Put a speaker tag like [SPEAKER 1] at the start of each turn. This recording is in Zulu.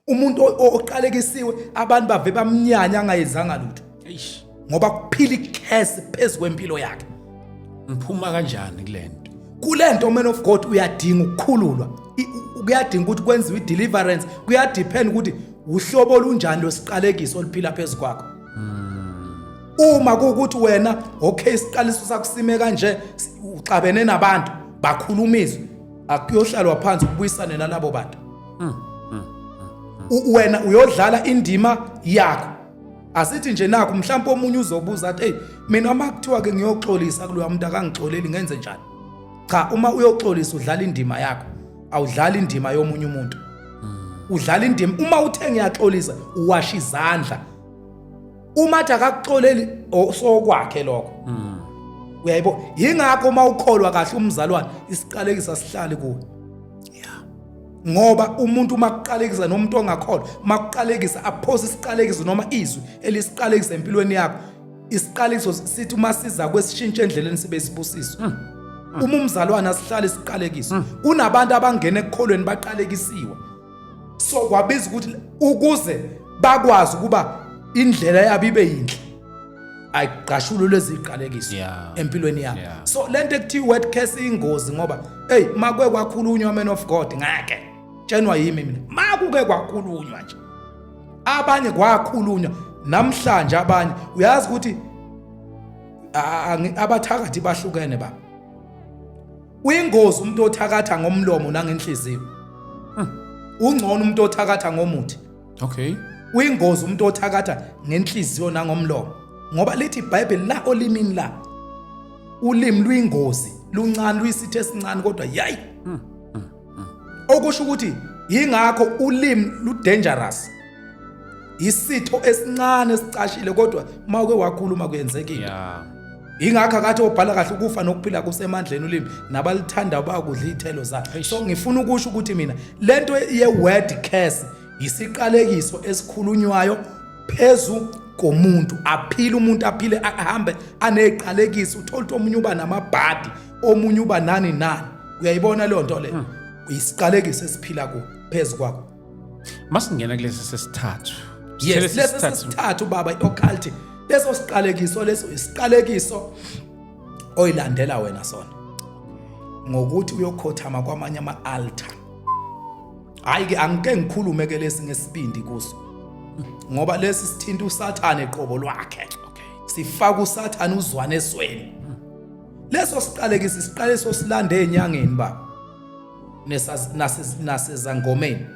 [SPEAKER 1] Umuntu oqalekisiwe abantu bave bamnyanya angayizanga lutho.
[SPEAKER 2] Eish.
[SPEAKER 1] Ngoba kuphila ikhesi phezulu kwempilo yakhe.
[SPEAKER 2] Ngiphuma kanjani kulento?
[SPEAKER 1] Kulento man of God uyadinga ukukhululwa. Kuyadinga ukuthi kwenziwe i-deliverance. Kuyadepend ukuthi uhlobo olunjani losiqalekiso oluphila phezulu kwakho. Uma kuukuthi wena okay isiqaliso sakusime kanje uxabene nabantu bakhulumizwe akuyohlalwa phansi ukubuyisane nalabo bantu. Wena uyodlala indima yakho. Asithi nje nakho mhlawumbe omunye uzobuza athi hey mina makuthiwa ke ngiyoxolisa kuloya muntu akangixoleli ngenze njani. Cha uma uyoxolisa udlala indima yakho awudlala indima yomunye umuntu. Udlala indima uma uthe ngiyaxolisa uwasha izandla. Uma athi akakuxoleli sokwakhe lokho. Uyayibo yingakho uma ukholwa kahle umzalwane isiqalekisa sihlale kuwe. Ngoba umuntu makuqalekisa nomuntu ongakholwa makuqalekisa aphosa isiqalekiso noma izwi elisiqalekisa empilweni yakho isiqalekiso sithi uma siza kwesishintshe endleleni sibe sibusiso. Uma umzalwane asihlale isiqalekiso kunabantu abangena ekukholweni baqalekisiwe so kwabiza ukuthi ukuze bakwazi kuba indlela yabo ibe yinhle ayiqashulu leziqalekiso empilweni yakho. So lento ekuthiwa word curse ingozi ngoba hey makwe kwakhulunywa man of God ngake tshenwa yimi mina makuke kwakhulunywa nje abanye kwakhulunywa namhlanje abanye uyazi ukuthi abathakathi bahlukene baba. Uyingozi umuntu othakatha ngomlomo nangenhliziyo. Ungcono umuntu othakatha ngomuthi.
[SPEAKER 2] Okay.
[SPEAKER 1] Uyingozi umuntu othakatha ngenhliziyo nangomlomo ngoba lithi iBhayibheli la olimini la ulimi luyingozi luncane luyisithe esincane kodwa yayi. Okusho ukuthi yingakho ulimi lu dangerous. Isitho esincane esicashile kodwa mawuke wakhuluma kuyenzekile. Ingakho akathi obhala kahle ukufa nokuphila kusemandleni ulimi nabalithanda bakudla izithelo zakhe. So ngifuna ukusho ukuthi mina lento ye word curse isiqalekiso esikhulunywayo phezulu komuntu aphila umuntu aphile ahambe aneqalekiso uthola ukuthi omunye uba namabhadi omunye uba nani uyayibona le nto le isiqalekiso esiphila ku phezulu kwakho.
[SPEAKER 2] Masingena kulesi sesithathu.
[SPEAKER 1] Yes lesi sesithathu baba i-occult leso siqalekiso leso isiqalekiso oyilandela wena sona ngokuthi uyokhothama kwamanye ama-altar. Hayi ke angike ngikhulume ke lesi ngesibindi kuso ngoba lesi sithinta uSathane eqobo lwakhe. Sifaka uSathane uzwane esweni. Leso siqalekiso isiqalekiso silande enyangeni baba nasezangomeni.